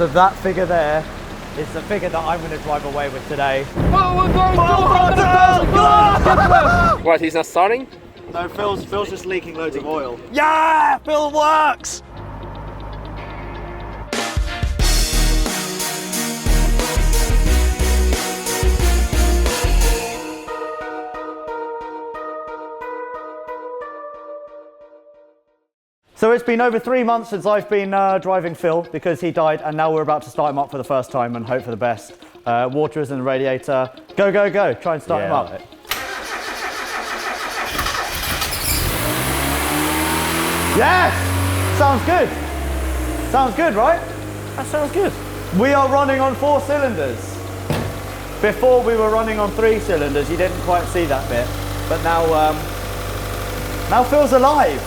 So that figure there is the figure that I'm going to drive away with today. Right, he's not starting? No, Phil's just leaking loads of oil. Yeah, Phil works! So it's been over 3 months since I've been driving Phil because he died, and now we're about to start him up for the first time and hope for the best. Water is in the radiator. Go, go, go. Try and start him up. Yes! Sounds good. Sounds good, right? That sounds good. We are running on 4 cylinders. Before we were running on 3 cylinders. You didn't quite see that bit. But now, now Phil's alive.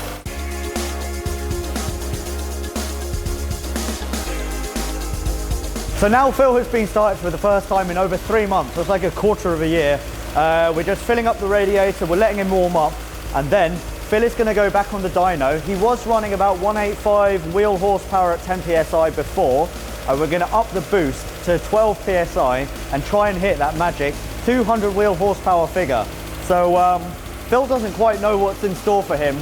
So now Phil has been started for the first time in over 3 months. It's like a quarter of a year. We're just filling up the radiator, we're letting him warm up, and then Phil is going to go back on the dyno. He was running about 185 wheel horsepower at 10 psi before. We're going to up the boost to 12 psi and try and hit that magic 200 wheel horsepower figure. So Phil doesn't quite know what's in store for him,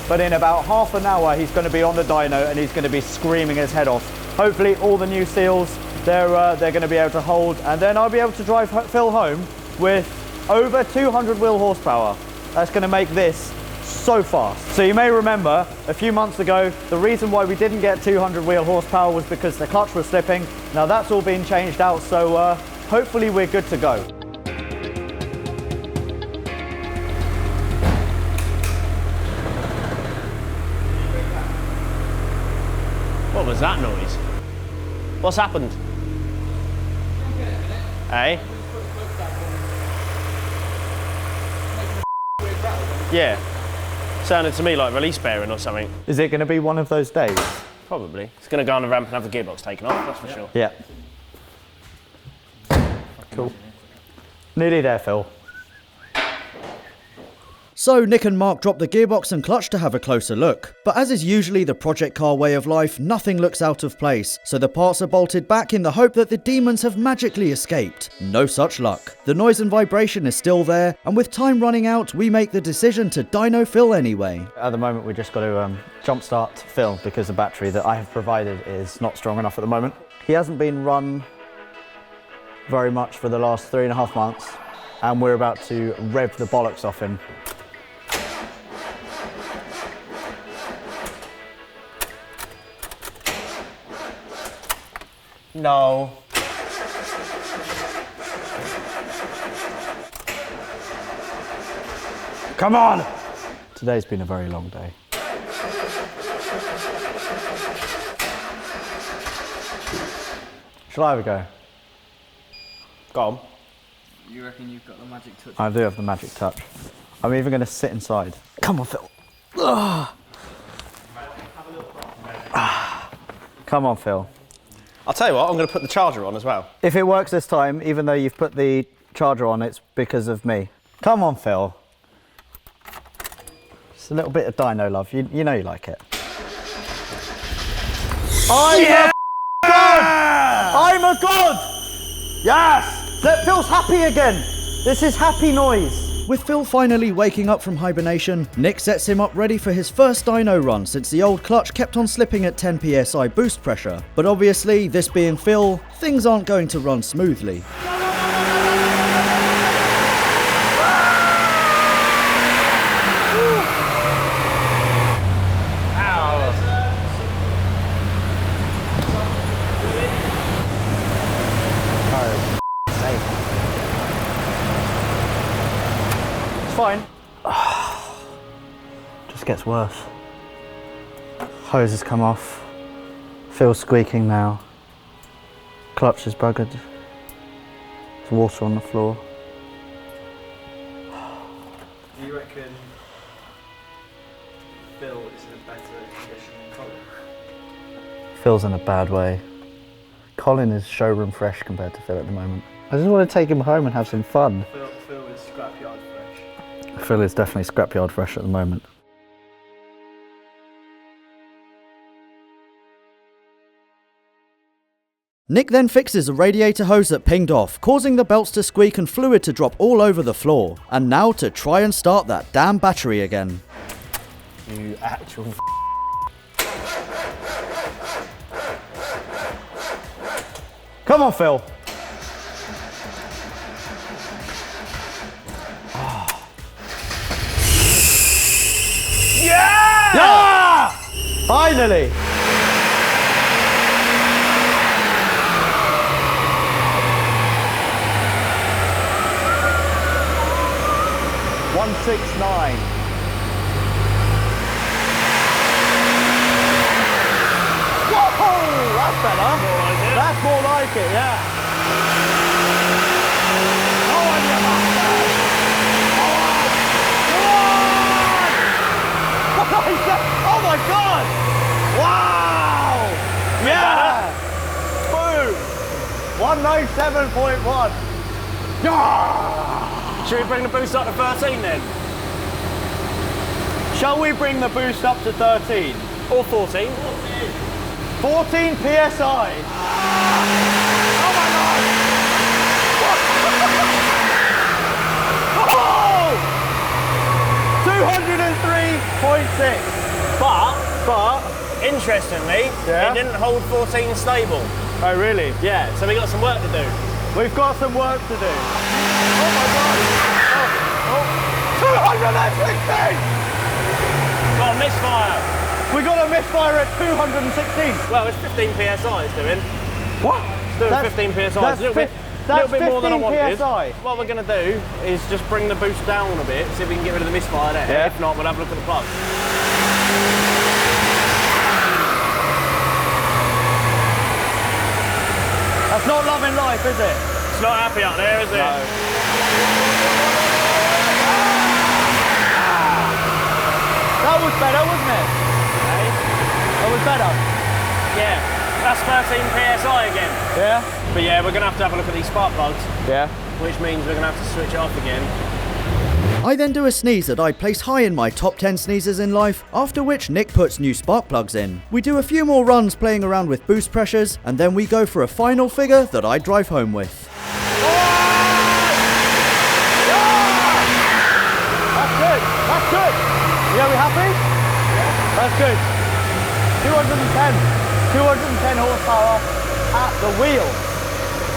but in about half an hour he's going to be on the dyno and he's going to be screaming his head off. Hopefully all the new seals they're going to be able to hold, and then I'll be able to drive Phil home with over 200 wheel horsepower. That's going to make this so fast. So you may remember a few months ago the reason why we didn't get 200 wheel horsepower was because the clutch was slipping. Now that's all been changed out, so hopefully we're good to go. What was that noise? What's happened? Hey? Yeah. Sounded to me like release bearing or something. Is it going to be one of those days? Probably. It's going to go on the ramp and have the gearbox taken off, that's for sure. Yeah. Cool. Nearly there, Phil. So Nick and Mark dropped the gearbox and clutch to have a closer look. But as is usually the project car way of life, nothing looks out of place. So the parts are bolted back in the hope that the demons have magically escaped. No such luck. The noise and vibration is still there, and with time running out, we make the decision to dyno Phil anyway. At the moment, we just got to jump start Phil because the battery that I have provided is not strong enough at the moment. He hasn't been run very much for the last 3.5 months, and we're about to rev the bollocks off him. No. Come on! Today's been a very long day. Shall I have a go? Go on. You reckon you've got the magic touch? I do have the magic touch. I'm even going to sit inside. Come on, Phil. Ugh. Come on, Phil. I'll tell you what, I'm going to put the charger on as well. If it works this time, even though you've put the charger on, it's because of me. Come on, Phil. Just a little bit of dyno love. You know you like it. I'm a god! I'm a god! Yes! Look, Phil's happy again. This is happy noise. With Phil finally waking up from hibernation, Nick sets him up ready for his first dyno run since the old clutch kept on slipping at 10 psi boost pressure. But obviously, this being Phil, things aren't going to run smoothly. Fine. Just gets worse. Hose has come off. Phil's squeaking now. Clutch is buggered. There's water on the floor. Do you reckon Phil is in a better condition than Colin? Phil's in a bad way. Colin is showroom fresh compared to Phil at the moment. I just want to take him home and have some fun. Phil is scrapyard fresh. Phil is definitely scrapyard fresh at the moment. Nick then fixes a radiator hose that pinged off, causing the belts to squeak and fluid to drop all over the floor. And now to try and start that damn battery again. You actual Come on, Phil. Yeah! Yeah! Finally. $169. Whoa! That's better. That's more like it, yeah. Oh, and you bastard! Oh my God! Wow! Yeah! Boom! 197.1. Yeah! Should we bring the boost up to 13 then? Shall we bring the boost up to 13? Or 14? 14 PSI. Oh my God! Oh! 203.6. But interestingly, Yeah? it didn't hold 14 stable. Oh really? Yeah, so we got some work to do. We've got some work to do. Oh my God! Oh. 216! Got a misfire. We got a misfire at 216. Well, it's 15 PSI it's doing. What? It's doing 15 PSI. It's a little bit more than I wanted. PSI. What we're going to do is just bring the boost down a bit, see if we can get rid of the misfire there. Yeah. If not, we'll have a look at the plug. That's not loving life, is it? It's not happy out there, is it? No. That was better, wasn't it? Okay. That was better. Yeah, that's 13 PSI again. Yeah? But yeah, we're going to have a look at these spark plugs, Yeah. which means we're going to have to switch it off again. I then do a sneeze that I place high in my top 10 sneezes in life, after which Nick puts new spark plugs in. We do a few more runs playing around with boost pressures, and then we go for a final figure that I drive home with. That's good. That's good. Yeah, we happy? Yeah. That's good. 210 horsepower at the wheel.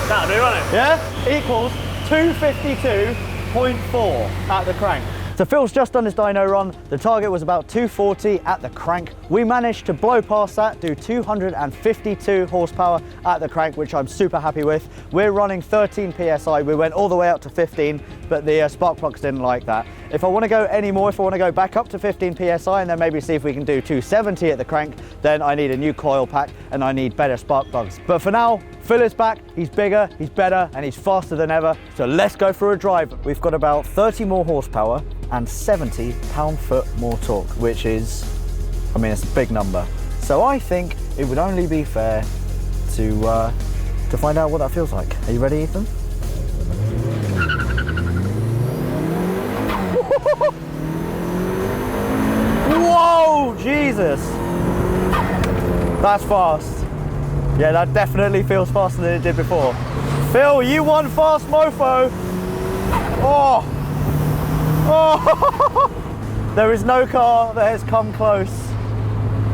That'll do, won't it? Yeah? Equals 252.4 at the crank. So Phil's just done his dyno run. The target was about 240 at the crank. We managed to blow past that, do 252 horsepower at the crank, which I'm super happy with. We're running 13 PSI. We went all the way up to 15, but the spark plugs didn't like that. If I want to go any more, if I want to go back up to 15 PSI and then maybe see if we can do 270 at the crank, then I need a new coil pack and I need better spark plugs. But for now, Phil is back, he's bigger, he's better, and he's faster than ever. So let's go for a drive. We've got about 30 more horsepower and 70 pound-foot more torque, which is, I mean, it's a big number. So I think it would only be fair to find out what that feels like. Are you ready, Ethan? Whoa, Jesus. That's fast. Yeah, that definitely feels faster than it did before. Phil, you won fast mofo. Oh. Oh. There is no car that has come close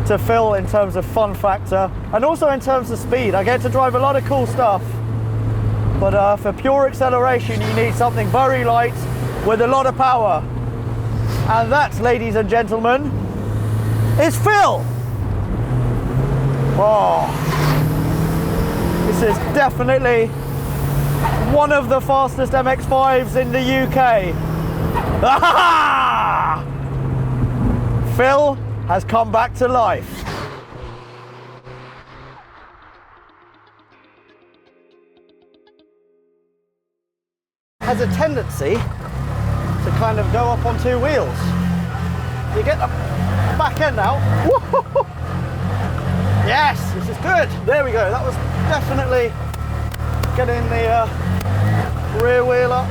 to Phil in terms of fun factor and also in terms of speed. I get to drive a lot of cool stuff, but for pure acceleration you need something very light with a lot of power. And that, ladies and gentlemen, is Phil. Oh. This is definitely one of the fastest MX-5s in the UK. Phil has come back to life. Has a tendency to kind of go up on two wheels. You get the back end out. Whoa! Yes, this is good. There we go. That was definitely getting the rear wheel up.